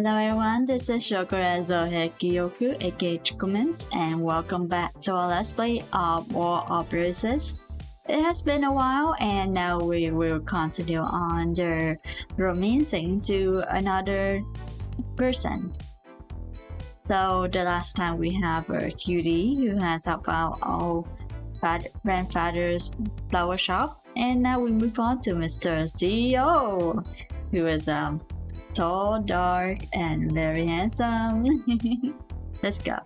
Hello everyone, this is Shokora Zouheikyoku, aka Chocomint, and welcome back to our Let's Play of War of Roses. It has been a while and now we will continue on the romancing to another person. So the last time we have a cutie who has helped out our grandfather's flower shop, and now we move on to Mr. CEO, who is tall, dark, and very handsome. Let's go.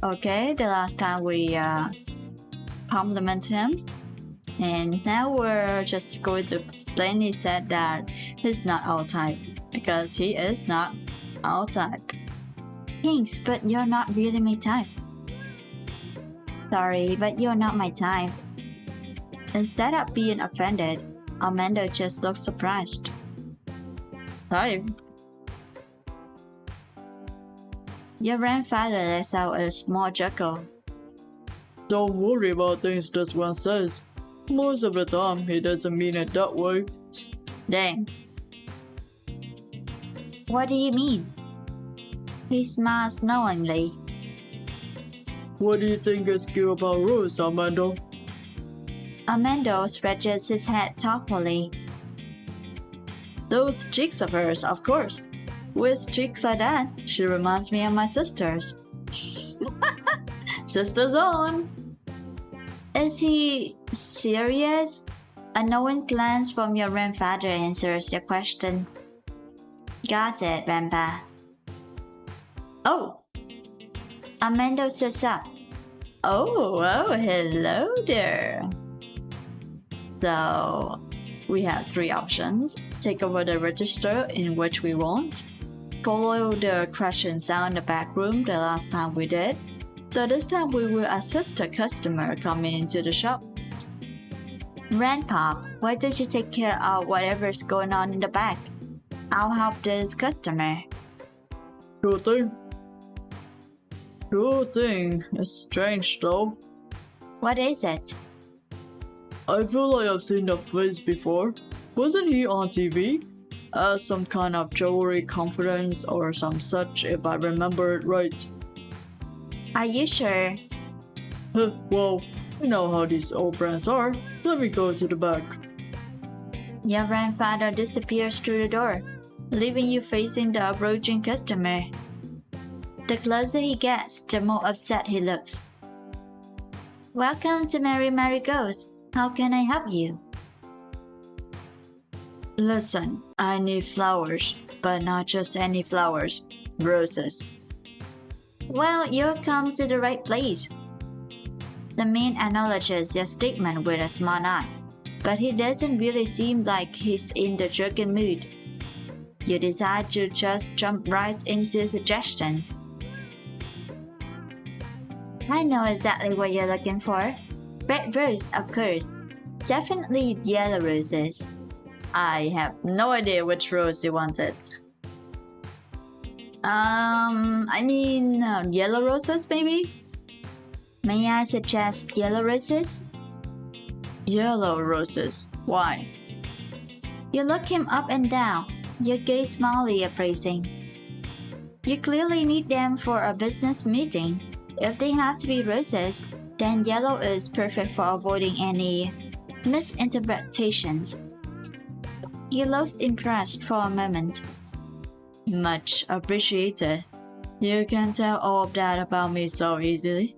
Okay, the last time we complimented him, and now we're just going to plainly said that he's not our type because he is not our type. Thanks, but you're not really my type. Sorry, but you're not my type. Instead of being offended, Amanda just looks surprised. Type? Your grandfather lets out a small chuckle. Don't worry about things just one says. Most of the time, he doesn't mean it that way. Dang. What do you mean? He smiles knowingly. What do you think is good about Rose, Amanda? Amanda stretches his head thoughtfully. Those cheeks of hers, of course. With cheeks like that, she reminds me of my sisters. Sisters on! Is he serious? A knowing glance from your grandfather answers your question. Got it, Grandpa. Oh! Amanda sits up. Oh, hello there. So, we have three options. Take over the register in which we want. Follow the crashing sound in the back room the last time we did. So this time we will assist a customer coming into the shop. Grandpa, why don't you take care of whatever's going on in the back? I'll help this customer. Sure thing. Sure thing. It's strange though. What is it? I feel like I've seen that face before. Wasn't he on TV? As some kind of jewelry conference or some such, if I remember it right. Are you sure? Well, you know how these old brands are. Let me go to the back. Your grandfather disappears through the door, leaving you facing the approaching customer. The closer he gets, the more upset he looks. Welcome to Mary Goes. How can I help you? Listen, I need flowers, but not just any flowers. Roses. Well, you've come to the right place. The man acknowledges your statement with a small nod, but he doesn't really seem like he's in the joking mood. You decide to just jump right into suggestions. I know exactly what you're looking for. Red rose, of course. Definitely yellow roses. I have no idea which rose you wanted. Yellow roses maybe? May I suggest yellow roses? Yellow roses. Why? You look him up and down, your gaze mildly appraising. You clearly need them for a business meeting. If they have to be roses, then yellow is perfect for avoiding any misinterpretations. He looks impressed for a moment. Much appreciated. You can tell all of that about me so easily.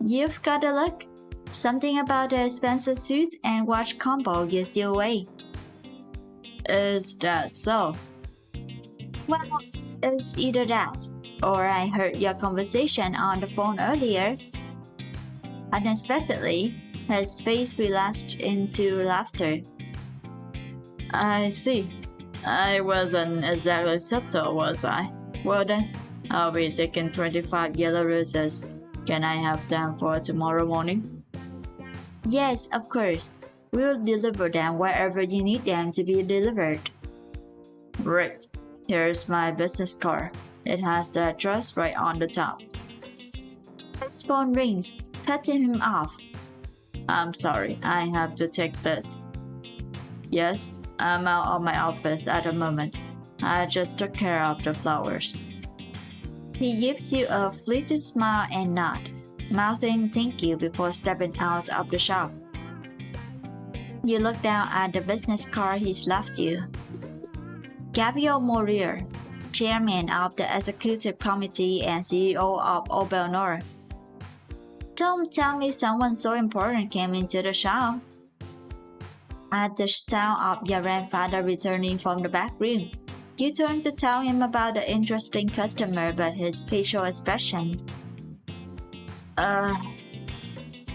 You've got a look. Something about the expensive suit and watch combo gives you away. Is that so? Well, it's either that, or I heard your conversation on the phone earlier. Unexpectedly, his face relaxed into laughter. I see. I wasn't exactly subtle, was I? Well then, I'll be taking 25 yellow roses. Can I have them for tomorrow morning? Yes, of course. We'll deliver them wherever you need them to be delivered. Great. Here's my business card. It has the address right on the top. His phone rings, cutting him off. I'm sorry, I have to take this. Yes, I'm out of my office at the moment. I just took care of the flowers. He gives you a fleeting smile and nod, mouthing thank you before stepping out of the shop. You look down at the business card he's left you. Gabriel Morier, chairman of the executive committee and CEO of Obelnor. Don't tell me someone so important came into the shop. At the sound of your grandfather returning from the back room, you turn to tell him about the interesting customer, but his facial expression.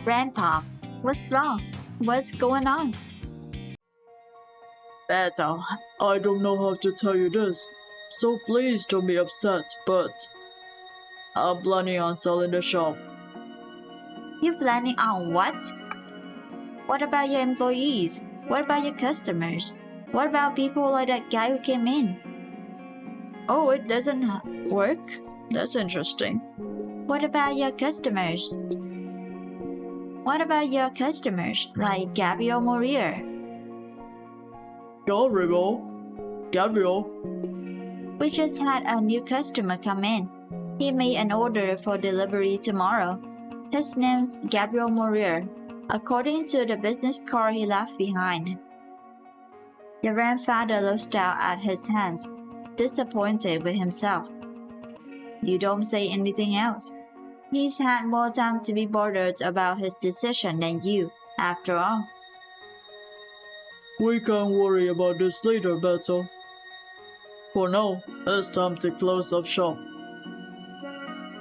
Grandpa, what's wrong? What's going on? Beto, I don't know how to tell you this, so please don't be upset, but I'm planning on selling the shop. You planning on what? What about your employees? What about your customers? What about people like that guy who came in? Oh, it doesn't work? That's interesting. What about your customers? What about your customers, like Gabriel Morier? Gabriel. We just had a new customer come in. He made an order for delivery tomorrow. His name's Gabriel Morier, according to the business card he left behind. Your grandfather looks down at his hands, disappointed with himself. You don't say anything else. He's had more time to be bothered about his decision than you, after all. We can worry about this later, Beto. For now, it's time to close up shop.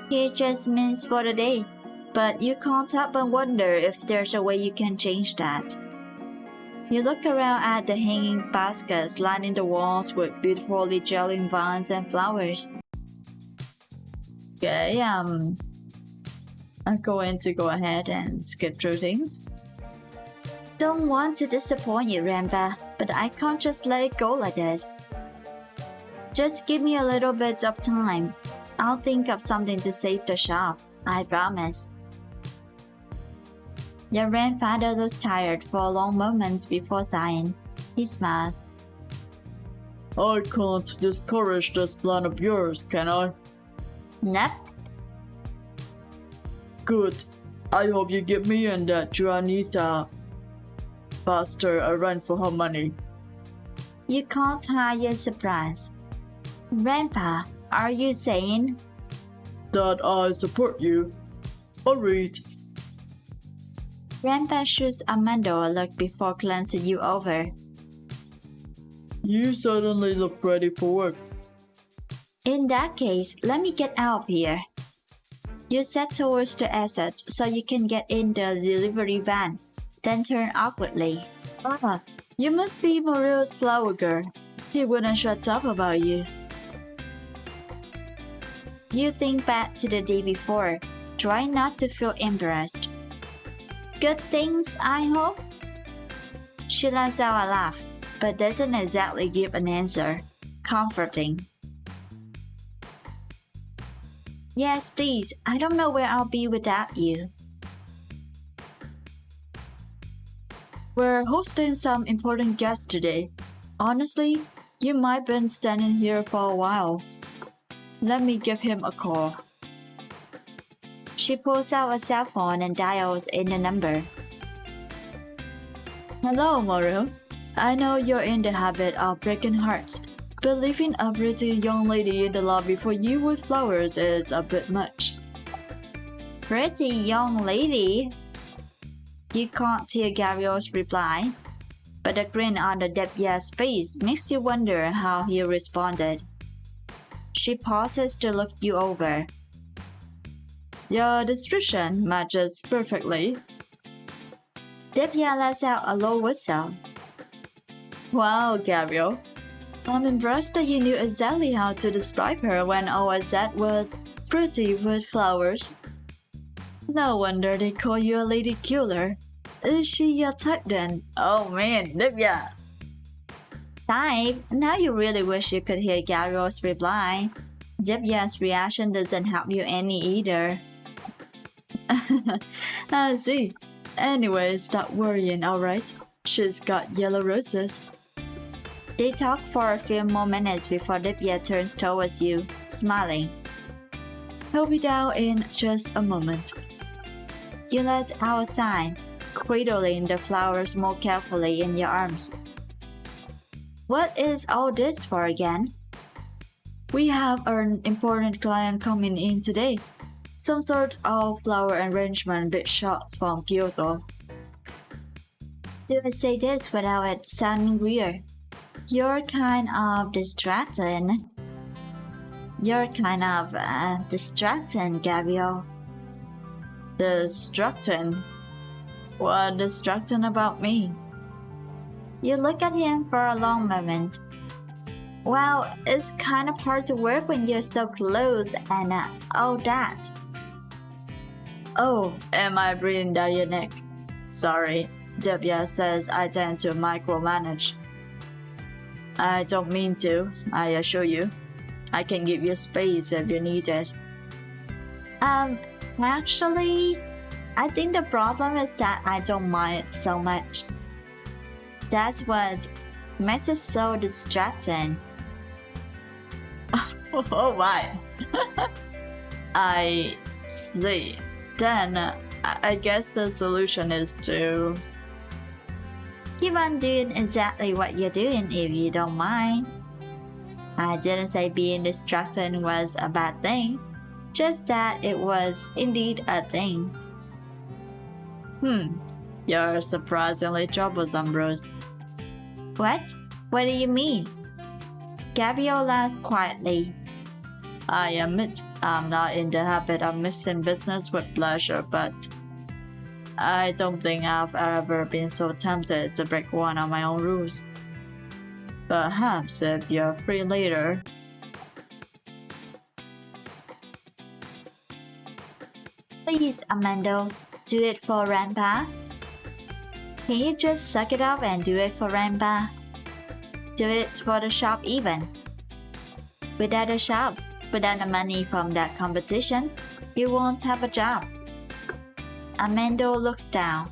He just means for the day, but you can't help but wonder if there's a way you can change that. You look around at the hanging baskets lining the walls with beautifully gelling vines and flowers. Okay, I'm going to go ahead and skip through things. Don't want to disappoint you, Grandpa, but I can't just let it go like this. Just give me a little bit of time. I'll think of something to save the shop, I promise. Your grandfather looks tired for a long moment before sighing. He smiles. I can't discourage this plan of yours, can I? Nope. Good. I hope you give me and that Juanita bastard a run for her money. You can't hide your surprise. Grandpa, are you saying that I support you? I'll read. Grandpa shoots Armando a look before glancing you over. You certainly look ready for work. In that case, let me get out of here. You set towards the exit so you can get in the delivery van, then turn awkwardly. Ah, you must be Morel's flower girl. He wouldn't shut up about you. You think back to the day before, trying not to feel embarrassed. Good things, I hope? She lets out a laugh, but doesn't exactly give an answer. Comforting. Yes, please. I don't know where I'll be without you. We're hosting some important guests today. Honestly, you might been standing here for a while. Let me give him a call. She pulls out a cell phone and dials in the number. Hello, Morel. I know you're in the habit of breaking hearts, but leaving a pretty young lady in the lobby for you with flowers is a bit much. Pretty young lady? You can't hear Gabriel's reply, but the grin on the Debya's face makes you wonder how he responded. She pauses to look you over. Your description matches perfectly. Debya lets out a low whistle. Wow, Gabriel. I'm impressed that you knew exactly how to describe her when all I said was pretty with flowers. No wonder they call you a lady killer. Is she your type then? Oh man, Debya. Type? Now you really wish you could hear Gabriel's reply. Debya's reaction doesn't help you any either. I see. Anyway, stop worrying, alright? She's got yellow roses. They talk for a few more minutes before Divya turns towards you, smiling. He'll be down in just a moment. You let out a sigh, cradling the flowers more carefully in your arms. What is all this for again? We have an important client coming in today. Some sort of flower arrangement big shots from Kyoto. Do I say this without it sounding weird? You're kind of distracting. Distracting, Gabriel. Distracting? What distracting about me? You look at him for a long moment. Well, it's kind of hard to work when you're so close and all that. Oh, am I breathing down your neck? Sorry, Divya says I tend to micromanage. I don't mean to, I assure you. I can give you space if you need it. Actually, I think the problem is that I don't mind it so much. That's what makes it so distracting. Oh my. I see. Then I guess the solution is to Keep on doing exactly what you're doing if you don't mind. I didn't say being distracted was a bad thing, just that it was indeed a thing. You're surprisingly troublesome, Bruce. What? What do you mean? Gabriel laughs quietly. I admit I'm not in the habit of mixing business with pleasure, but I don't think I've ever been so tempted to break one of my own rules. Perhaps if you're free later. Please, Amanda, do it for Rampa. Can you just suck it up and do it for Rampa? Do it for the shop even. Without the shop, without the money from that competition, you won't have a job. Amanda looks down.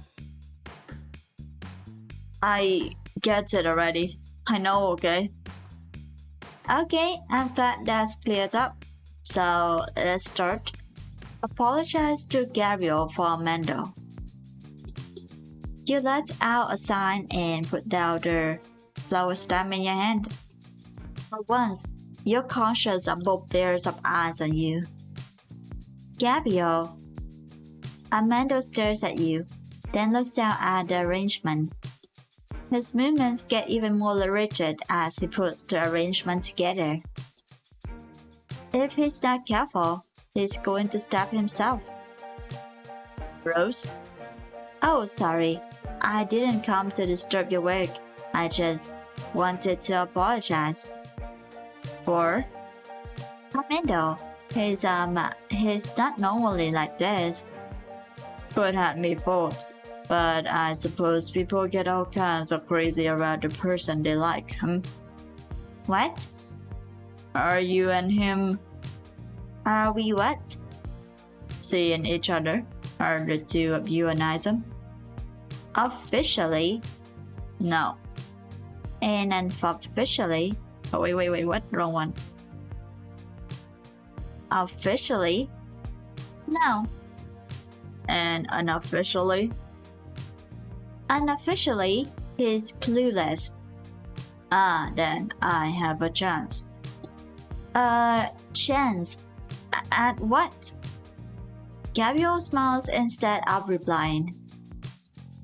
I get it already. I know, okay? Okay, I'm glad that's cleared up. So let's start. Apologize to Gabriel for Amanda. You let out a sigh and put down the flower stem in your hand. For once, you're conscious of both pairs of eyes on you. Gabriel. Amanda stares at you, then looks down at the arrangement. His movements get even more rigid as he puts the arrangement together. If he's not careful, he's going to stab himself. Rose? Oh, sorry. I didn't come to disturb your work. I just wanted to apologize. For? Amanda, he's not normally like this. Could have me fooled, but I suppose people get all kinds of crazy around the person they like, What? Are you and him Are we what? seeing each other? Are the two of you an item? Officially? No. And unofficially? Oh, wait, what? Wrong one. Officially? No. And unofficially? Unofficially, he's clueless. Then I have a chance. Chance? At what? Gabriel smiles instead of replying.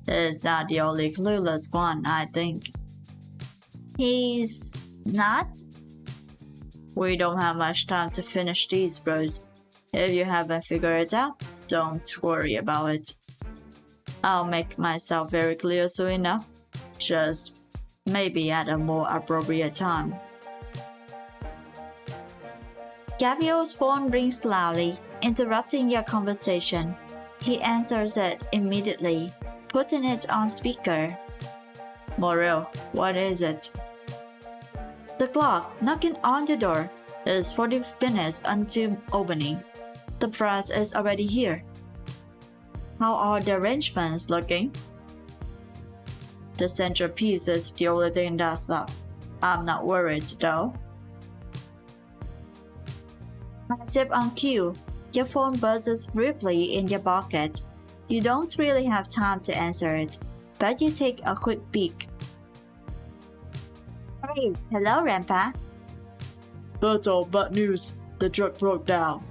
He's not the only clueless one, I think. He's not? We don't have much time to finish these, bros. If you haven't figured it out, don't worry about it. I'll make myself very clear soon enough. Just maybe at a more appropriate time. Gabriel's phone rings loudly, interrupting your conversation. He answers it immediately, putting it on speaker. Morel, what is it? The clock knocking on the door is 40 minutes until opening. The press is already here. How are the arrangements looking? The centerpiece is the only thing that's up. I'm not worried though. As if on cue, your phone buzzes briefly in your pocket. You don't really have time to answer it, but you take a quick peek. Hey, hello, Grandpa. That's all bad news. The truck broke down.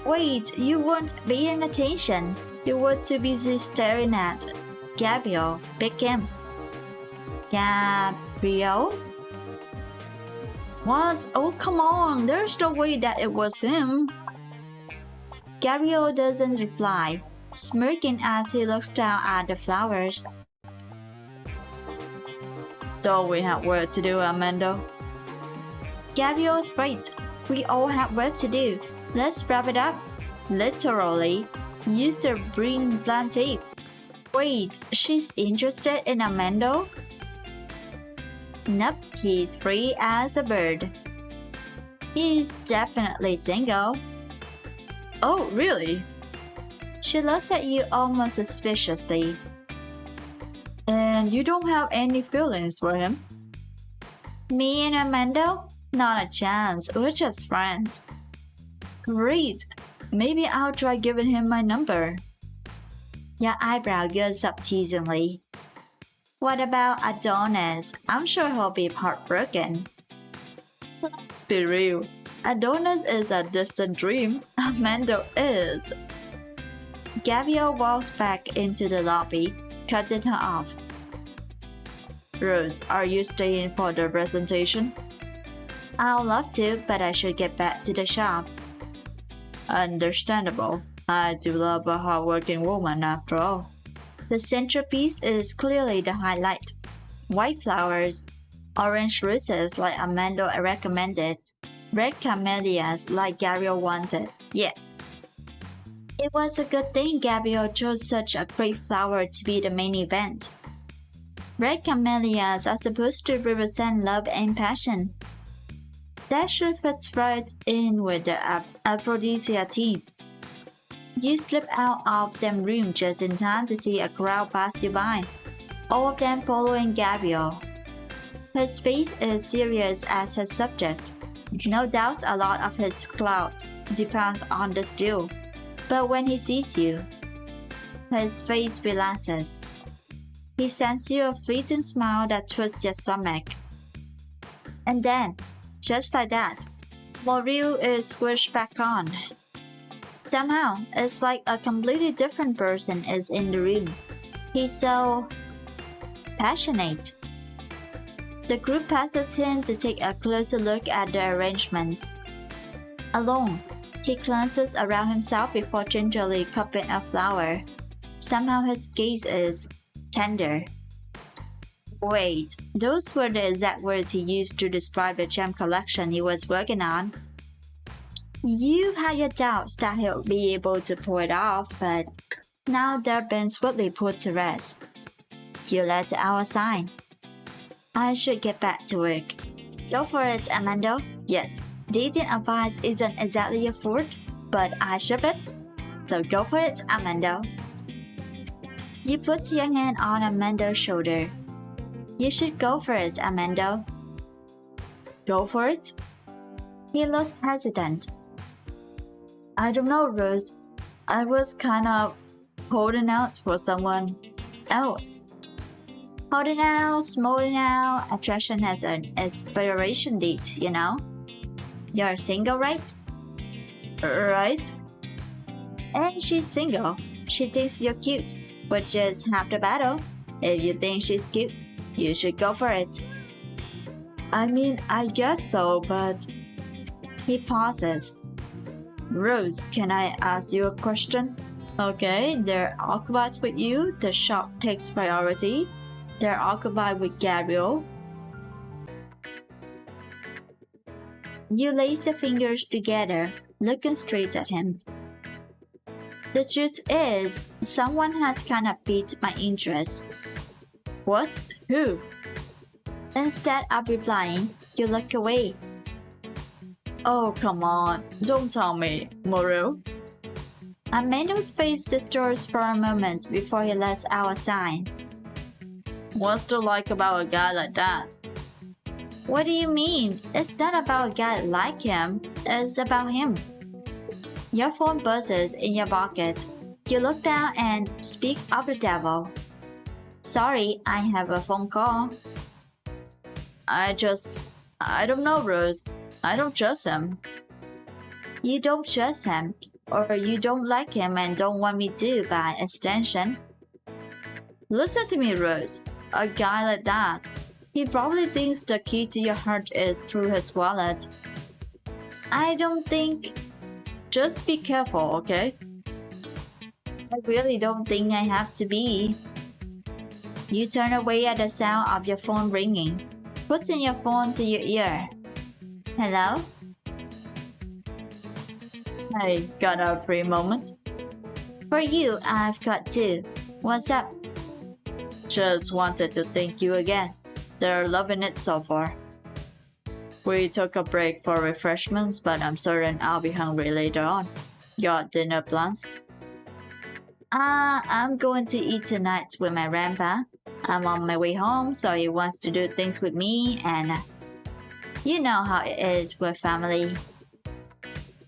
Wait, you weren't paying attention. You were too busy staring at Gabriel. Pick him. Gabriel? What? Oh, come on. There's no way that it was him. Gabriel doesn't reply, smirking as he looks down at the flowers. So we have work to do, Amanda. Gabriel's right. We all have work to do. Let's wrap it up. Literally. Use the green blank tape. Wait, she's interested in Amanda? Nope, he's free as a bird. He's definitely single. Oh, really? She looks at you almost suspiciously. And you don't have any feelings for him? Me and Amanda? Not a chance. We're just friends. Great. Maybe I'll try giving him my number. Your eyebrow goes up teasingly. What about Adonis? I'm sure he'll be heartbroken. Let's be real. Adonis is a distant dream. Amanda is. Gabriel walks back into the lobby, cutting her off. Rose, are you staying for the presentation? I'd love to, but I should get back to the shop. Understandable. I do love a hardworking woman after all. The centerpiece is clearly the highlight. White flowers, orange roses like Amanda recommended, red camellias like Gabriel wanted. Yeah. It was a good thing Gabriel chose such a great flower to be the main event. Red camellias are supposed to represent love and passion. That sure fits right in with the aphrodisiac theme. You slip out of them room just in time to see a crowd pass you by, all of them following Gabriel. His face is serious as his subject. No doubt a lot of his clout depends on this deal, but when he sees you, his face relaxes. He sends you a fleeting smile that twists your stomach. And then, just like that, Moril is switched back on. Somehow, it's like a completely different person is in the room. He's so passionate. The group passes him to take a closer look at the arrangement. Alone, he glances around himself before gingerly cupping a flower. Somehow his gaze is tender. Wait, those were the exact words he used to describe the gem collection he was working on. You had your doubts that he'll be able to pull it off, but now they've been swiftly put to rest. You let our sign. I should get back to work. Go for it, Amanda. Yes, dating advice isn't exactly your forte, but I ship it. So go for it, Amanda. You put your hand on Amanda's shoulder. You should go for it, Amanda. Go for it? He looks hesitant. I don't know, Rose. I was kind of holding out for someone else. Holding out, smoking out, attraction has an expiration date, you know? You're single, right? Right? And she's single. She thinks you're cute, which is half the battle. If you think she's cute, you should go for it. I mean, I guess so, but... He pauses. Rose, can I ask you a question? Okay, they're occupied with you, the shop takes priority. They're occupied with Gabriel. You lace your fingers together, looking straight at him. The truth is, someone has kind of piqued my interest. What? Who? Instead of replying, you look away. Oh, come on. Don't tell me, Moril. Amanda's face distorts for a moment before he lets out a sign. What's to like about a guy like that? What do you mean? It's not about a guy like him, it's about him. Your phone buzzes in your pocket. You look down and speak of the devil. Sorry, I have a phone call. I don't know, Rose. I don't trust him. You don't trust him, or you don't like him and don't want me to by extension. Listen to me, Rose. A guy like that, he probably thinks the key to your heart is through his wallet. I don't think. Just be careful, okay? I really don't think I have to be. You turn away at the sound of your phone ringing. Putting your phone to your ear. Hello? Hey, got a free moment? For you, I've got two. What's up? Just wanted to thank you again. They're loving it so far. We took a break for refreshments, but I'm certain I'll be hungry later on. Got dinner plans? I'm going to eat tonight with my grandpa. I'm on my way home, so he wants to do things with me, and you know how it is with family.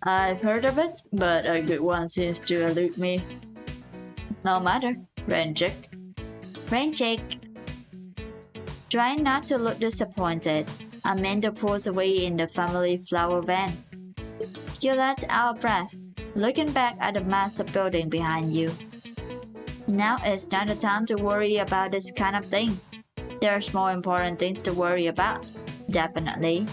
I've heard of it, but a good one seems to elude me. No matter, Renjik. Trying not to look disappointed, Amanda pulls away in the family flower van. You let out a breath, looking back at the massive building behind you. Now is not the time to worry about this kind of thing. There's more important things to worry about, definitely.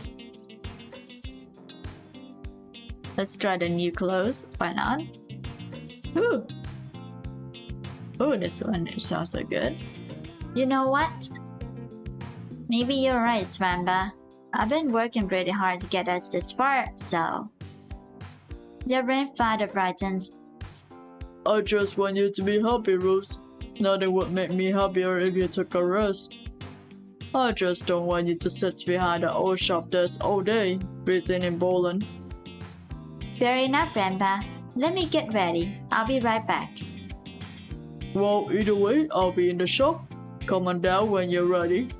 Let's try the new clothes. Why not? Ooh. Ooh, this one sounds so good. You know what? Maybe you're right, Ramba. I've been working pretty hard to get us this far, so... Your grandfather brightened. I just want you to be happy, Rose. Nothing would make me happier if you took a rest. I just don't want you to sit behind the old shop desk all day, breathing in Poland. Fair enough, Grandpa. Let me get ready. I'll be right back. Well, either way, I'll be in the shop. Come on down when you're ready.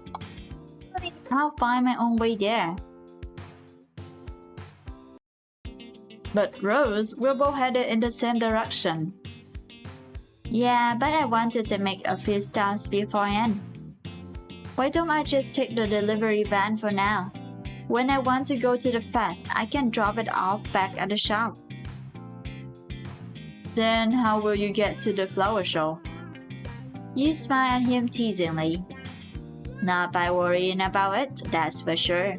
I'll find my own way there. But Rose, we're both headed in the same direction. Yeah, but I wanted to make a few stops beforehand. Why don't I just take the delivery van for now? When I want to go to the fest, I can drop it off back at the shop. Then how will you get to the flower show? You smile at him teasingly. Not by worrying about it, that's for sure.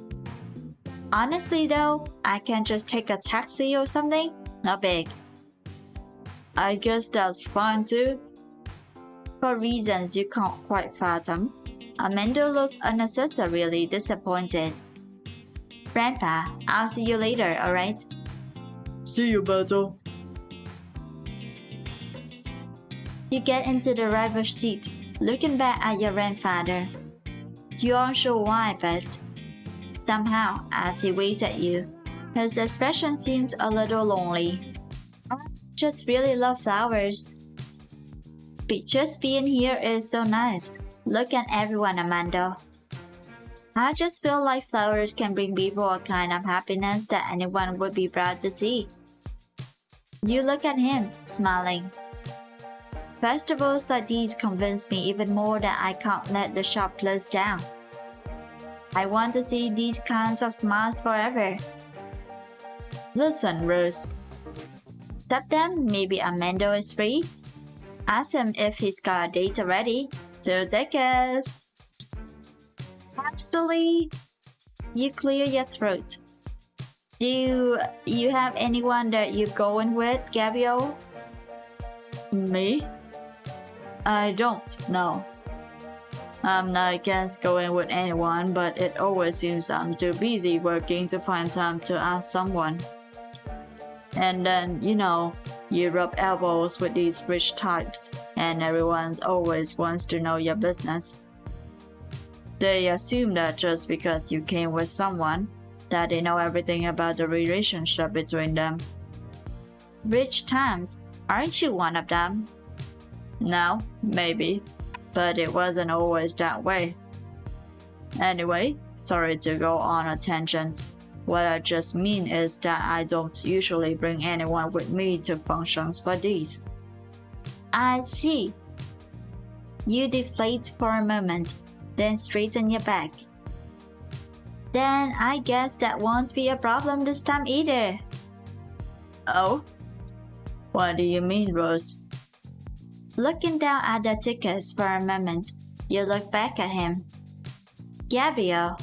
Honestly though, I can just take a taxi or something. Not big. I guess that's fine too. For reasons you can't quite fathom, Amanda looks unnecessarily disappointed. Grandpa, I'll see you later, alright? See you, Beto. You get into the driver's seat, looking back at your grandfather. You aren't sure why, but somehow, as he waved at you, his expression seemed a little lonely. I just really love flowers. Just being here is so nice. Look at everyone, Amanda. I just feel like flowers can bring people a kind of happiness that anyone would be proud to see. You look at him, smiling. Festivals like these convince me even more that I can't let the shop close down. I want to see these kinds of smiles forever. Listen, Rose. Stop them, maybe Amanda is free. Ask him if he's got a date already. 2 tickets. Actually, you clear your throat. Do you have anyone that you're going with, Gabriel? Me? I don't know. I'm not against going with anyone, but it always seems I'm too busy working to find time to ask someone. And then, you rub elbows with these rich types, and everyone always wants to know your business. They assume that just because you came with someone, that they know everything about the relationship between them. Rich times, aren't you one of them? Now, maybe, but it wasn't always that way. Anyway, sorry to go on a tangent. What I just mean is that I don't usually bring anyone with me to functions like these. I see. You deflate for a moment, then straighten your back. Then I guess that won't be a problem this time either. Oh? What do you mean, Rose? Looking down at the tickets for a moment, you look back at him. Gabriel.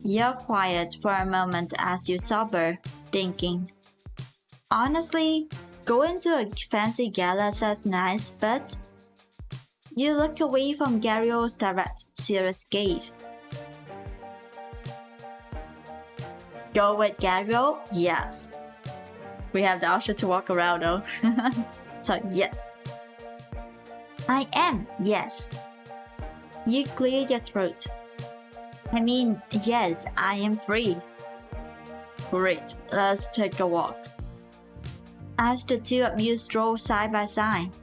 You're quiet for a moment as you sober, thinking. Honestly, going to a fancy gala sounds nice, but... You look away from Gabriel's direct, serious gaze. Go with Gabriel? Yes. We have the option to walk around though. So yes. I am, yes. You clear your throat. I mean, yes, I am free. Great, let's take a walk. As the two of you stroll side by side,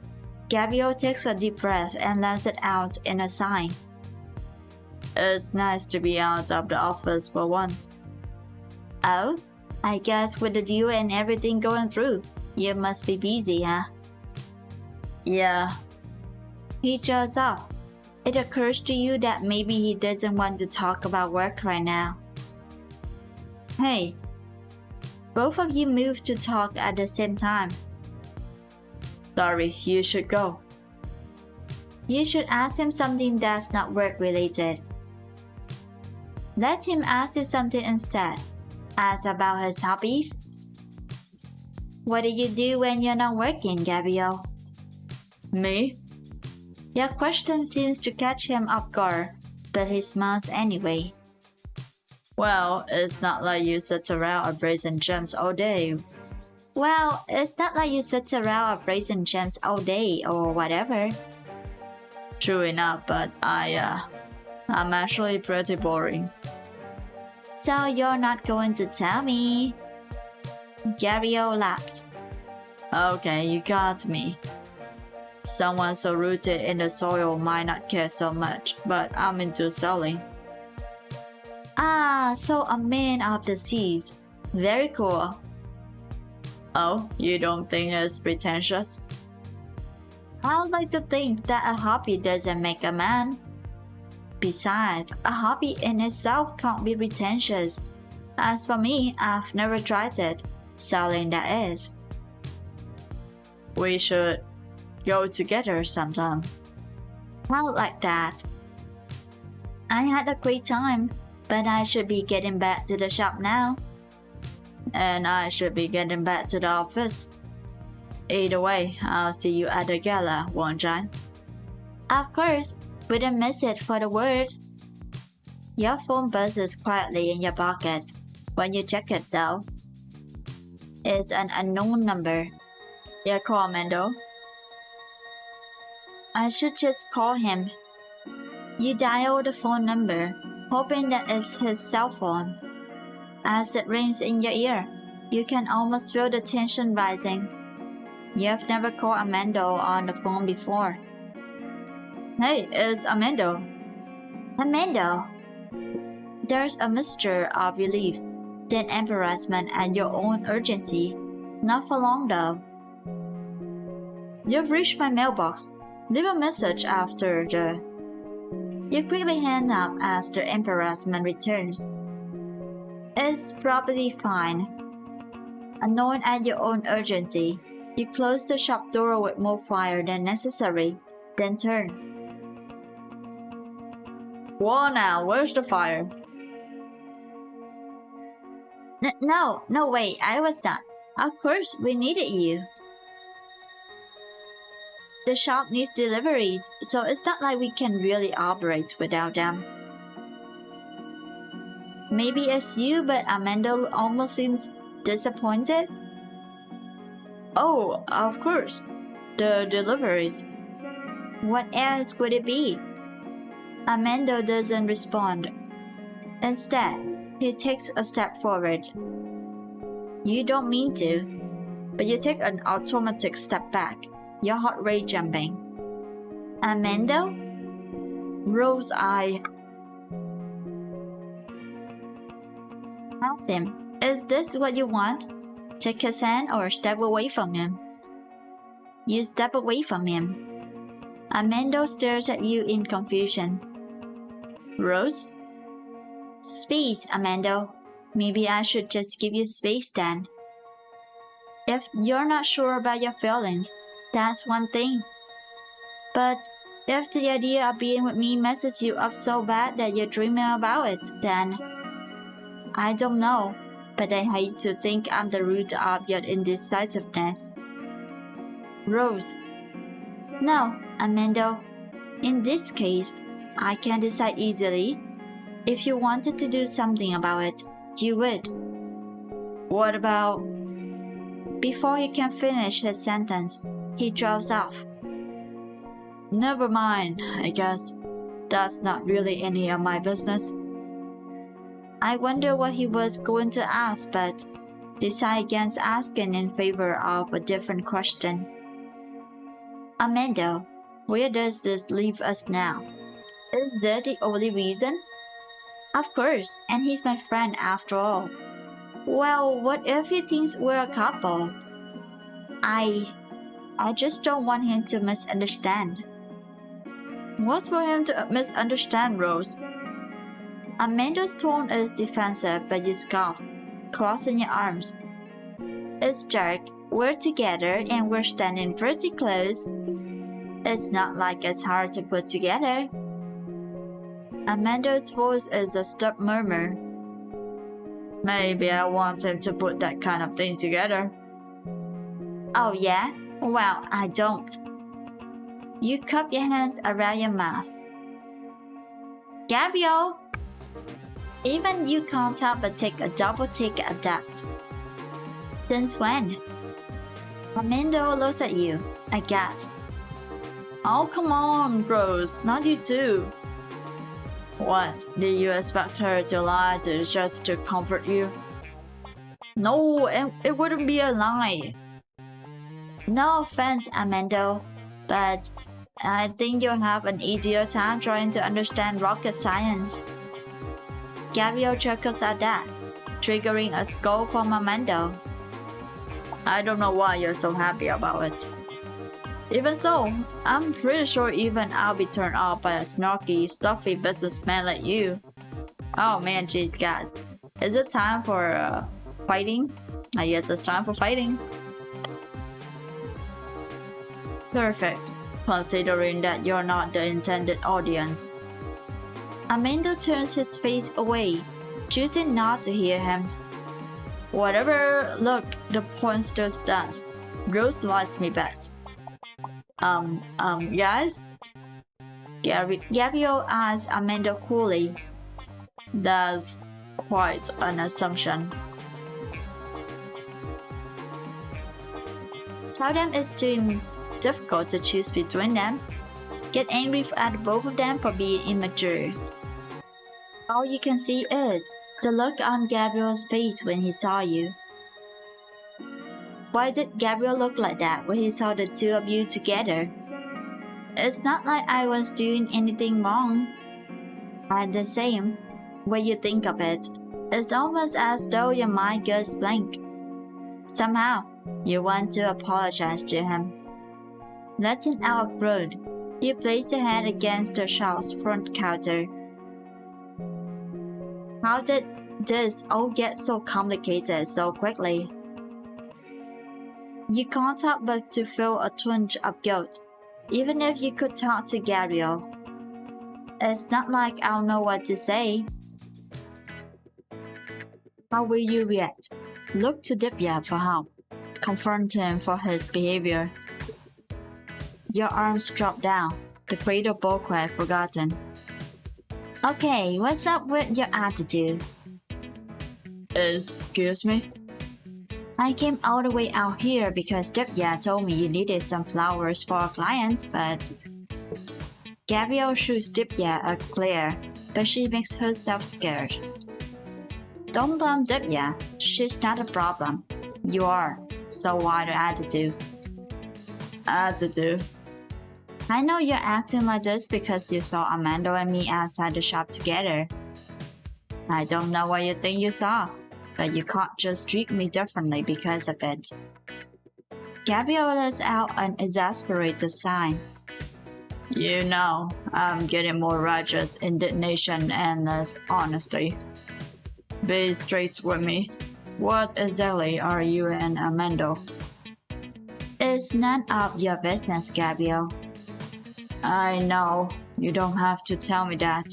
Gabriel takes a deep breath and lets it out in a sigh. It's nice to be out of the office for once. Oh? I guess with the deal and everything going through, you must be busy, huh? Yeah. He shows off. It occurs to you that maybe he doesn't want to talk about work right now. Hey. Both of you move to talk at the same time. Sorry, you should go. You should ask him something that's not work related. Let him ask you something instead. Ask about his hobbies. What do you do when you're not working, Gabriel? Me? Your question seems to catch him off guard, but he smiles anyway. Well, it's not like you sit around appraising gems all day. Well, it's not like you sit around appraising gems all day or whatever. True enough, but I'm actually pretty boring. So you're not going to tell me? Gabriel laughs. Okay, you got me. Someone so rooted in the soil might not care so much, but I'm into selling. Ah, so a man of the seas. Very cool. Oh, you don't think it's pretentious? I'd like to think that a hobby doesn't make a man. Besides, a hobby in itself can't be pretentious. As for me, I've never tried it. Selling, that is. We should go together sometime. Well, like that. I had a great time, but I should be getting back to the shop now. And I should be getting back to the office. Either way, I'll see you at the gala, won't I? Of course, wouldn't miss it for the word. Your phone buzzes quietly in your pocket. When you check it though, it's an unknown number. Yeah, call Mendo. I should just call him. You dial the phone number, hoping that it's his cell phone. As it rings in your ear, you can almost feel the tension rising. You've never called Amando on the phone before. Hey, it's Amando. Amando! There's a mixture of relief, then embarrassment and your own urgency. Not for long though. You've reached my mailbox. Leave a message after the... You quickly hang up as the embarrassment returns. It's probably fine. Annoyed at your own urgency, you close the shop door with more fire than necessary, then turn. Well now, where's the fire? No, wait, I was not. Of course, we needed you. The shop needs deliveries, so it's not like we can really operate without them. Maybe it's you, but Amanda almost seems disappointed. Oh, of course. The deliveries. What else would it be? Amanda doesn't respond. Instead, he takes a step forward. You don't mean to, but you take an automatic step back, your heart rate jumping. Amanda? Rose, Ask him, is this what you want? Take his hand or step away from him? You step away from him. Amanda stares at you in confusion. Rose? Space, Amanda. Maybe I should just give you space then. If you're not sure about your feelings, that's one thing. But if the idea of being with me messes you up so bad that you're dreaming about it, then I don't know, but I hate to think I'm the root of your indecisiveness. Rose. No, Amanda. In this case, I can decide easily. If you wanted to do something about it, you would. What about... Before he can finish his sentence, he drops off. Never mind, I guess. That's not really any of my business. I wonder what he was going to ask, but decide against asking in favor of a different question. Amanda, where does this leave us now? Is that the only reason? Of course, and he's my friend after all. Well, what if he thinks we're a couple? I just don't want him to misunderstand. What's for him to misunderstand, Rose? Amanda's tone is defensive, but you scoff, crossing your arms. It's dark, we're together, and we're standing pretty close. It's not like it's hard to put together. Amanda's voice is a stub murmur. Maybe I want him to put that kind of thing together. Oh yeah? Well, I don't. You cup your hands around your mouth. Gabriel! Even you can't help but take a double take at that. Since when? Amanda looks at you, aghast. Oh, come on, Rose, not you too. What, did you expect her to lie just to comfort you? No, it wouldn't be a lie. No offense, Amanda, but I think you'll have an easier time trying to understand rocket science. Gabriel chuckles at that, triggering a scold from Amanda. I don't know why you're so happy about it. Even so, I'm pretty sure even I'll be turned off by a snarky, stuffy businessman like you. Oh man, jeez guys. Is it time for fighting? I guess it's time for fighting. Perfect, considering that you're not the intended audience. Amanda turns his face away, choosing not to hear him. Whatever, look, the point still stands. Rose likes me best. Guys? Gabriel asks Amanda coolly. That's quite an assumption. Tell them it's too difficult to choose between them. Get angry at both of them for being immature. All you can see is the look on Gabriel's face when he saw you. Why did Gabriel look like that when he saw the two of you together? It's not like I was doing anything wrong. I'm the same. When you think of it, it's almost as though your mind goes blank. Somehow, you want to apologize to him. Letting out a groan, you place your hand against the shop's front counter. How did this all get so complicated so quickly? You can't help but to feel a twinge of guilt, even if you could talk to Gabriel. It's not like I'll know what to say. How will you react? Look to Divya for help. Confront him for his behavior. Your arms drop down, the cradle bulkhead forgotten. Okay, what's up with your attitude? Excuse me? I came all the way out here because Divya told me you needed some flowers for a client, but... Gabriel shoots Divya a glare, but she makes herself scared. Don't blame Divya, she's not a problem. You are, so why the attitude? Attitude? I know you're acting like this because you saw Amanda and me outside the shop together. I don't know what you think you saw, but you can't just treat me differently because of it. Gabriel lets out an exasperated sigh. You know, I'm getting more righteous indignation and less honesty. Be straight with me. What exactly are you and Amanda? It's none of your business, Gabriel. I know, you don't have to tell me that,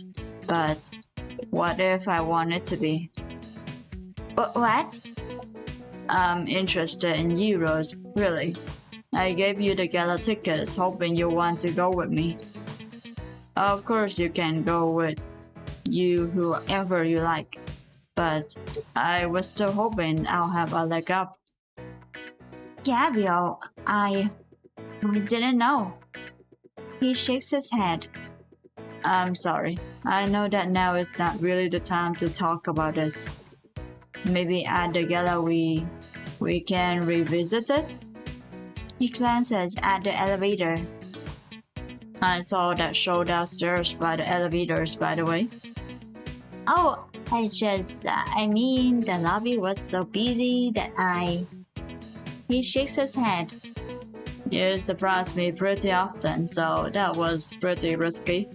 but what if I want it to be? What? I'm interested in you, Rose, really. I gave you the gala tickets hoping you want to go with me. Of course you can go with you whoever you like, but I was still hoping I'll have a leg up. Gabriel, I didn't know. He shakes his head. I'm sorry. I know that now is not really the time to talk about this. Maybe at the gala we can revisit it? He glances at the elevator. I saw that show downstairs by the elevators, by the way. Oh, I mean, the lobby was so busy that He shakes his head. You surprise me pretty often, so that was pretty risky.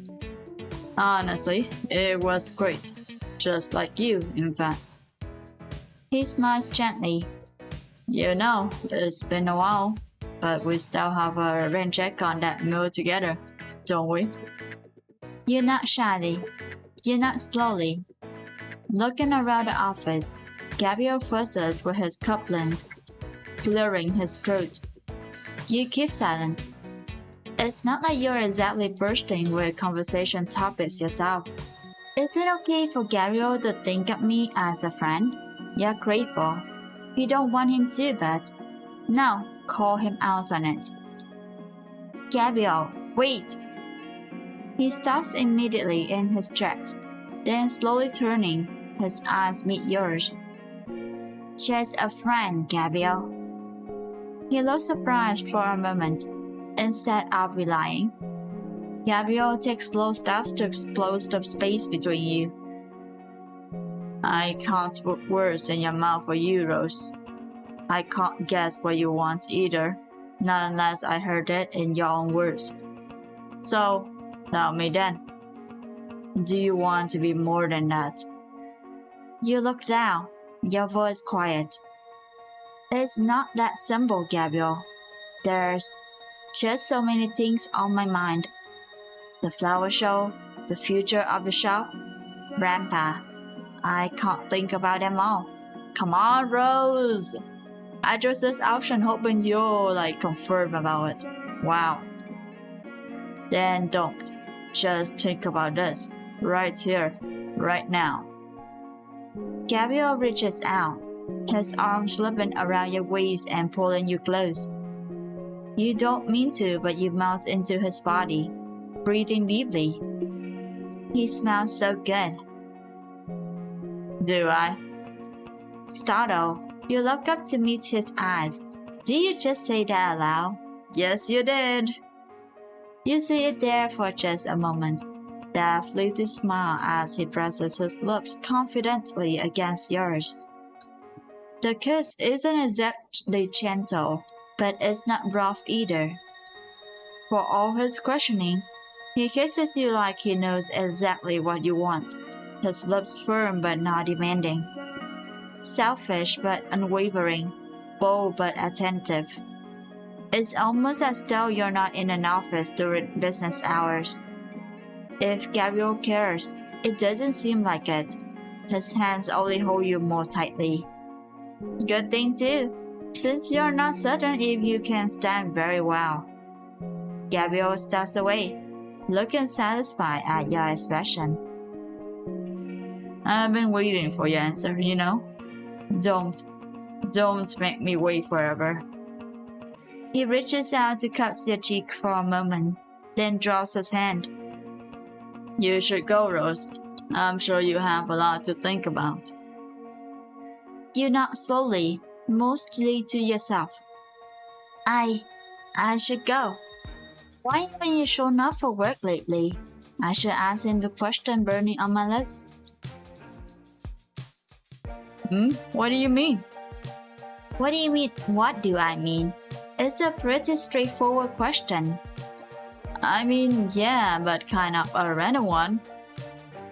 Honestly, it was great. Just like you, in fact. He smiles gently. You know, it's been a while, but we still have a rain check on that meal together, don't we? You nod shyly. You nod slowly. Looking around the office, Gabriel fusses with his couplings, clearing his throat. You keep silent. It's not like you're exactly bursting with conversation topics yourself. Is it okay for Gabriel to think of me as a friend? You're grateful. You don't want him to, but now call him out on it. Gabriel, wait! He stops immediately in his tracks, then slowly turning, his eyes meet yours. Just a friend, Gabriel. He looks surprised for a moment, instead of relying. Gabriel takes slow steps to close the space between you. I can't put words in your mouth for you, Rose. I can't guess what you want either, not unless I heard it in your own words. So, tell me then. Do you want to be more than that? You look down, your voice quiet. It's not that simple, Gabriel. There's just so many things on my mind. The flower show, the future of the shop, Grandpa. I can't think about them all. Come on, Rose! I chose this option hoping you'll confirm about it. Wow. Then don't. Just think about this. Right here. Right now. Gabriel reaches out, his arm slipping around your waist and pulling you close. You don't mean to, but you melt into his body, breathing deeply. He smells so good. Do I? Startled, you look up to meet his eyes. Did you just say that aloud? Yes, you did. You see it there for just a moment. That fleeting smile as he presses his lips confidently against yours. The kiss isn't exactly gentle, but it's not rough either. For all his questioning, he kisses you like he knows exactly what you want, his lips firm but not demanding. Selfish but unwavering, bold but attentive. It's almost as though you're not in an office during business hours. If Gabriel cares, it doesn't seem like it. His hands only hold you more tightly. Good thing too, since you're not certain if you can stand very well. Gabriel steps away, looking satisfied at your expression. I've been waiting for your answer, you know? Don't make me wait forever. He reaches out to cup your cheek for a moment, then draws his hand. You should go, Rose. I'm sure you have a lot to think about. You nod slowly, mostly to yourself. I should go. Why haven't you shown up for work lately? I should ask him the question burning on my lips. What do you mean? What do you mean, what do I mean? It's a pretty straightforward question. I mean, yeah, but kind of a random one.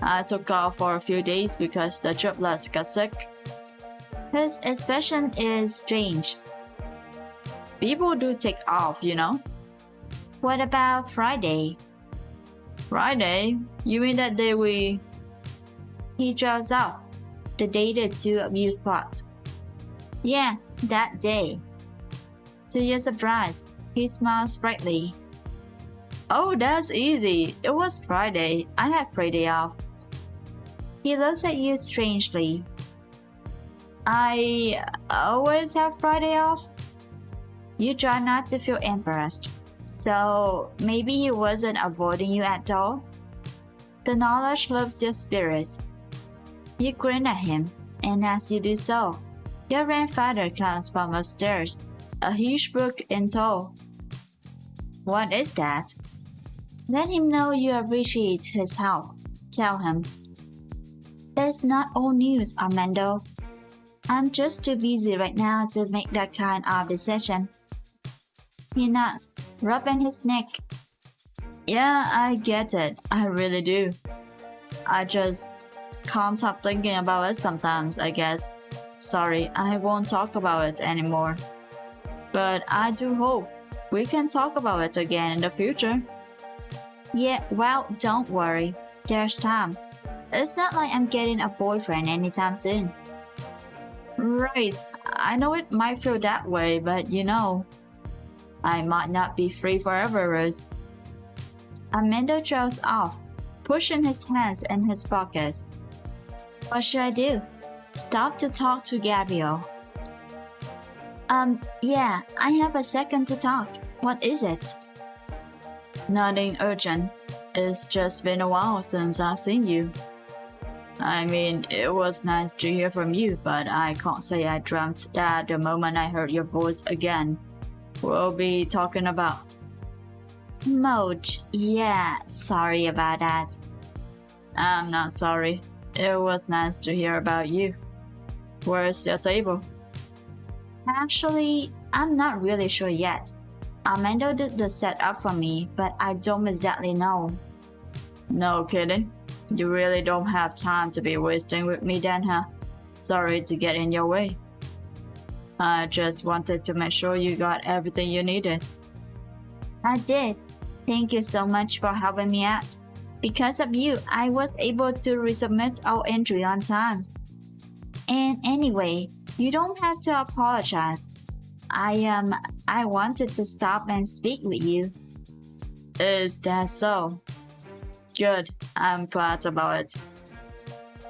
I took off for a few days because the triplets got sick. His expression is strange. People do take off, you know. What about Friday? Friday? You mean that day He draws off. The day the two of you fought. Yeah, that day. To your surprise, he smiles brightly. Oh, that's easy. It was Friday. I had Friday off. He looks at you strangely. I always have Friday off? You try not to feel embarrassed. So maybe he wasn't avoiding you at all? The knowledge lifts your spirits. You grin at him, and as you do so, your grandfather comes from upstairs, a huge book in tow. What is that? Let him know you appreciate his help. Tell him. It's not old news, Armando. I'm just too busy right now to make that kind of decision. He nods, rubbing his neck. Yeah, I get it. I really do. I just can't stop thinking about it sometimes, I guess. Sorry, I won't talk about it anymore. But I do hope we can talk about it again in the future. Yeah, well, don't worry. There's time. It's not like I'm getting a boyfriend anytime soon. Right, I know it might feel that way, but you know, I might not be free forever, Rose. Armando trails off, pushing his hands in his pockets. What should I do? Stop to talk to Gabriel. Yeah, I have a second to talk. What is it? Nothing urgent. It's just been a while since I've seen you. I mean, it was nice to hear from you, but I can't say I dreamt that the moment I heard your voice again. We'll be talking about. Moj, yeah, sorry about that. I'm not sorry. It was nice to hear about you. Where's your table? Actually, I'm not really sure yet. Armando did the setup for me, but I don't exactly know. No kidding? You really don't have time to be wasting with me then, huh? Sorry to get in your way. I just wanted to make sure you got everything you needed. I did. Thank you so much for helping me out. Because of you, I was able to resubmit our entry on time. And anyway, you don't have to apologize. I wanted to stop and speak with you. Is that so? Good. I'm glad about it.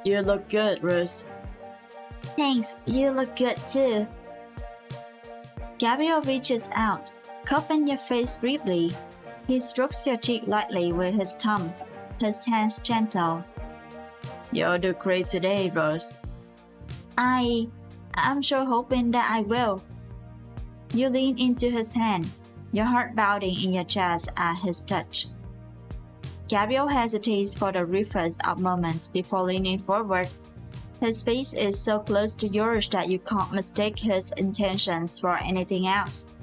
You look good, Rose. Thanks, you look good too. Gabriel reaches out, cupping your face briefly. He strokes your cheek lightly with his thumb, his hands gentle. You'll do great today, Rose. I'm sure hoping that I will. You lean into his hand, your heart pounding in your chest at his touch. Gabriel hesitates for the briefest of moments before leaning forward. His face is so close to yours that you can't mistake his intentions for anything else.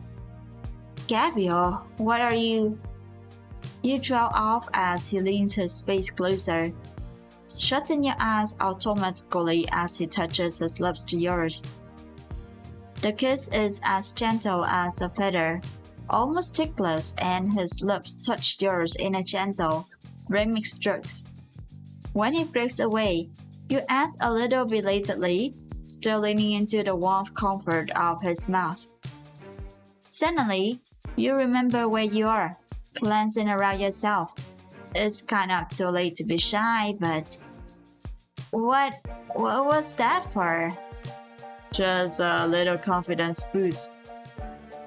Gabriel, what are you? You trail off as he leans his face closer, shutting your eyes automatically as he touches his lips to yours. The kiss is as gentle as a feather, almost ticklish, and his lips touch yours in a gentle, rhythmic strokes. When he breaks away, you add a little belatedly, still leaning into the warm comfort of his mouth. Suddenly, you remember where you are, glancing around yourself. It's kind of too late to be shy, but what was that for? Just a little confidence boost.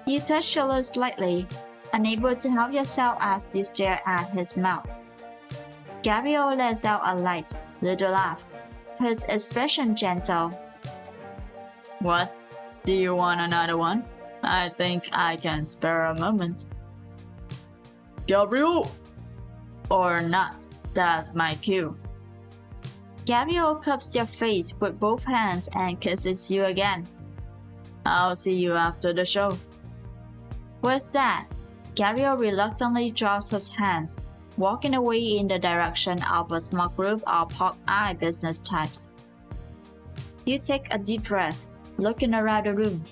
You touch your lips slightly, unable to help yourself as you stare at his mouth. Gabriel lets out a light, little laugh, his expression gentle. What? Do you want another one? I think I can spare a moment. Gabriel! Or not, that's my cue. Gabriel cups your face with both hands and kisses you again. I'll see you after the show. With that, Gabriel reluctantly drops his hands, walking away in the direction of a small group of hawk-eye business types. You take a deep breath, looking around the room.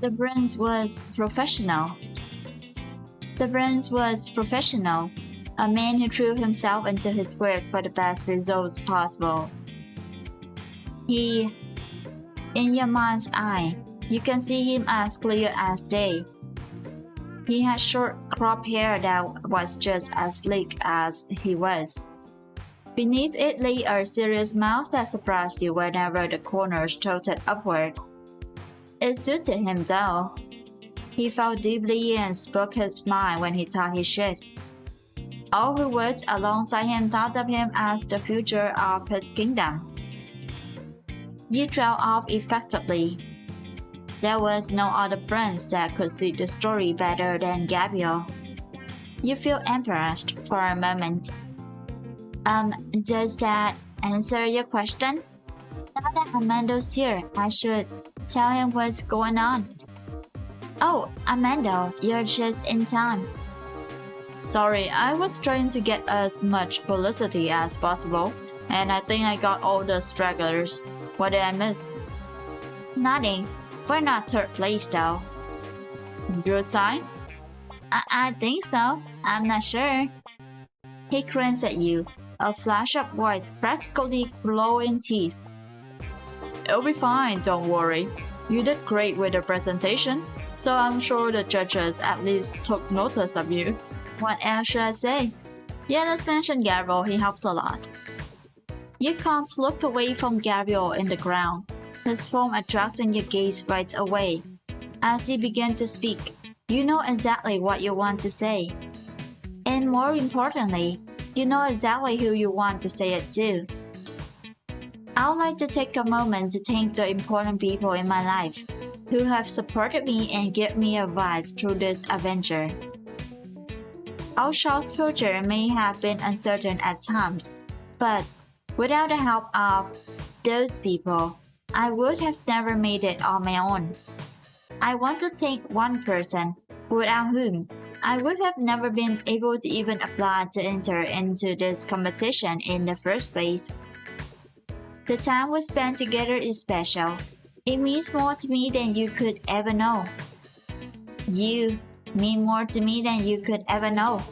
The prince was professional. A man who threw himself into his work for the best results possible. In your mind's eye, you can see him as clear as day. He had short cropped hair that was just as sleek as he was. Beneath it lay a serious mouth that surprised you whenever the corners tilted upward. It suited him though. He felt deeply and spoke his mind when he thought he should. All who worked alongside him thought of him as the future of his kingdom. You trailed off effectively. There was no other prince that could see the story better than Gabriel. You feel embarrassed for a moment. Does that answer your question? Now that Amando's here, I should tell him what's going on. Oh, Amando, you're just in time. Sorry, I was trying to get as much publicity as possible, and I think I got all the stragglers. What did I miss? Nothing. We're not third place though. Good sign? I think so. I'm not sure. He grins at you, a flash of white, practically glowing teeth. It'll be fine, don't worry. You did great with the presentation, so I'm sure the judges at least took notice of you. What else should I say? Yeah, let's mention Gabriel, he helped a lot. You can't look away from Gabriel in the ground, his form attracting your gaze right away. As he began to speak, you know exactly what you want to say. And more importantly, you know exactly who you want to say it to. I would like to take a moment to thank the important people in my life who have supported me and given me advice through this adventure. Our show's future may have been uncertain at times, but without the help of those people, I would have never made it on my own. I want to thank one person, without whom I would have never been able to even apply to enter into this competition in the first place. The time we spent together is special. It means more to me than you could ever know. You mean more to me than you could ever know.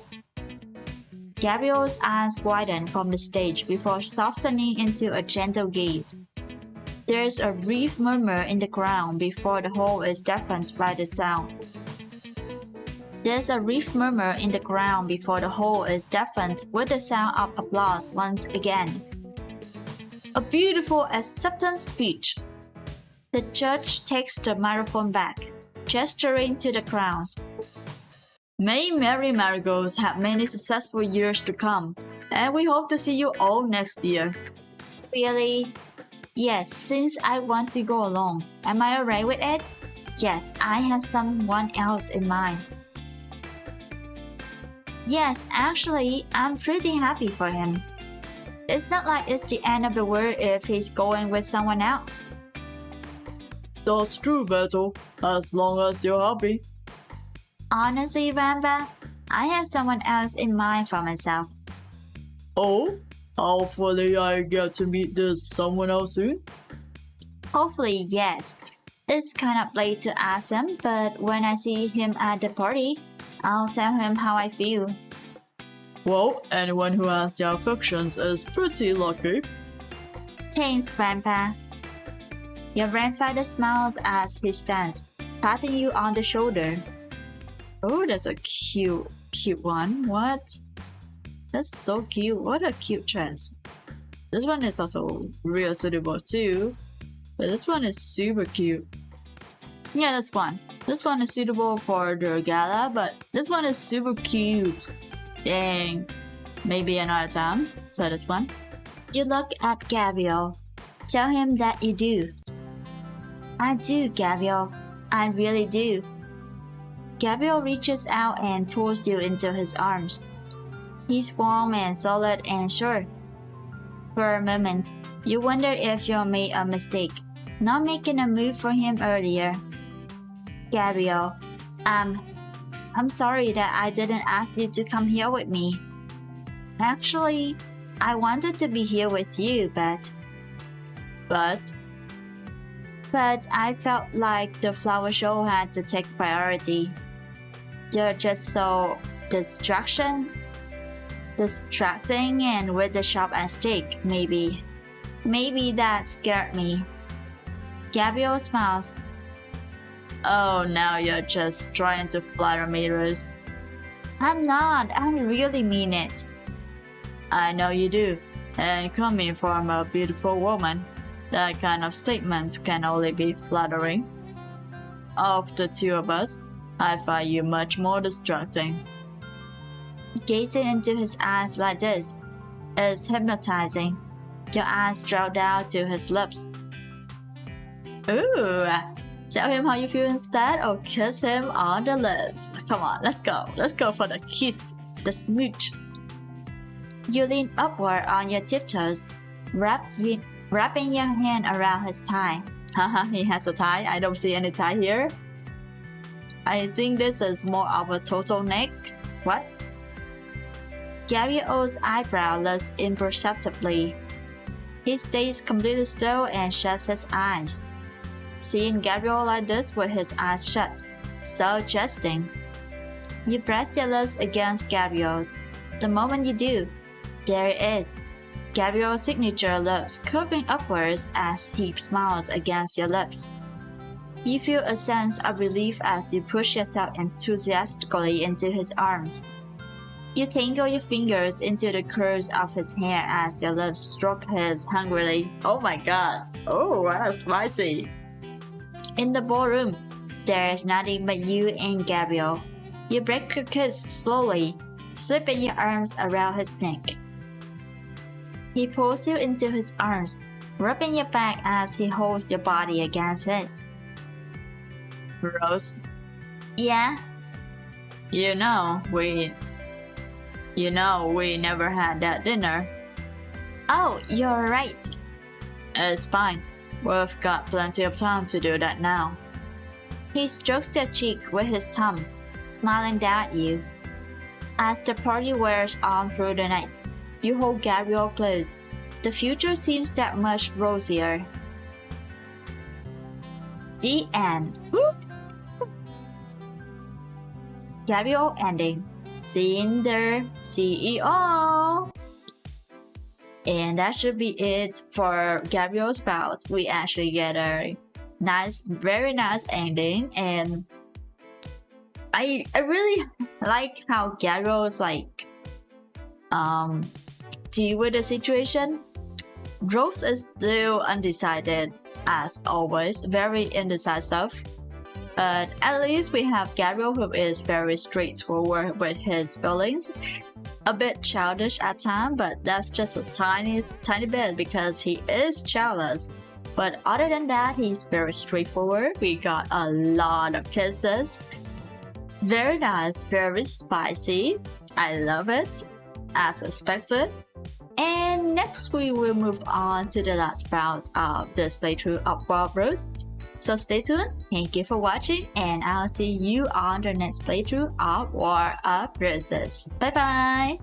Gabriel's eyes widened from the stage before softening into a gentle gaze. There's a brief murmur in the crowd before the whole is deafened by the sound. There's a brief murmur in the ground before the whole is deafened with the sound of applause once again. A beautiful acceptance speech. The judge takes the microphone back, gesturing to the crowds. May Merry Marigolds have many successful years to come, and we hope to see you all next year. Really? Yes, since I want to go along. Am I alright with it? Yes, I have someone else in mind. Yes, actually, I'm pretty happy for him. It's not like it's the end of the world if he's going with someone else. That's true, Beto, as long as you're happy. Honestly, Ramba, I have someone else in mind for myself. Oh? Hopefully I get to meet this someone else soon? Hopefully, yes. It's kind of late to ask him, but when I see him at the party, I'll tell him how I feel. Well, anyone who has your affections is pretty lucky. Thanks, Grandpa. Your grandfather smiles as he stands, patting you on the shoulder. Oh, that's a cute one. What? That's so cute. What a cute dress. This one is also real suitable too. But this one is super cute. Yeah, this one. This one is suitable for the gala, but this one is super cute. Dang. Maybe another time. Try this one. You look at Gabriel. Tell him that you do. I do, Gabriel. I really do. Gabriel reaches out and pulls you into his arms. He's warm and solid and sure. For a moment, You wonder if you made a mistake, not making a move for him earlier. Gabriel, I'm sorry that I didn't ask you to come here with me. Actually, I wanted to be here with you, but I felt like the flower show had to take priority. You're just so distracting and with the shop at stake, maybe. Maybe that scared me. Gabriel smiles. Oh, now you're just trying to flatter me, Rose. I'm not. I really mean it. I know you do. And coming from a beautiful woman, that kind of statement can only be flattering. Of the two of us, I find you much more distracting. Gazing into his eyes like this is hypnotizing. Your eyes draw down to his lips. Ooh, tell him how you feel instead or kiss him on the lips. Come on, let's go. Let's go for the kiss, the smooch. You lean upward on your tiptoes, wrapping your hand around his tie. Haha, he has a tie. I don't see any tie here. I think this is more of a total neck. What? Gabriel's eyebrow lifts imperceptibly. He stays completely still and shuts his eyes. Seeing Gabriel like this with his eyes shut, so jesting. You press your lips against Gabriel's. The moment you do, there it is. Gabriel's signature lips curving upwards as he smiles against your lips. You feel a sense of relief as you push yourself enthusiastically into his arms. You tangle your fingers into the curves of his hair as your lips stroke his hungrily. Oh my god. Oh, that's spicy. In the ballroom, there is nothing but you and Gabriel. You break your kiss slowly, slipping your arms around his neck. He pulls you into his arms, rubbing your back as he holds your body against his. Rose? Yeah? You know, we never had that dinner. Oh, you're right. It's fine. We've got plenty of time to do that now. He strokes your cheek with his thumb, smiling down at you. As the party wears on through the night, you hold Gabriel close. The future seems that much rosier. The end. Gabriel ending. Seeing the CEO. And that should be it for Gabriel's bout. We actually get a nice, very nice ending, and I really like how Gabriel's deal with the situation. Rose is still undecided as always, very indecisive. But at least we have Gabriel, who is very straightforward with his feelings. A bit childish at times, but that's just a tiny bit because he is childless. But other than that, he's very straightforward. We got a lot of kisses. Very nice, very spicy. I love it, as expected. And next we will move on to the last round of this playthrough of Wild Rose. So stay tuned, thank you for watching, and I'll see you on the next playthrough of War of Roses. Bye bye!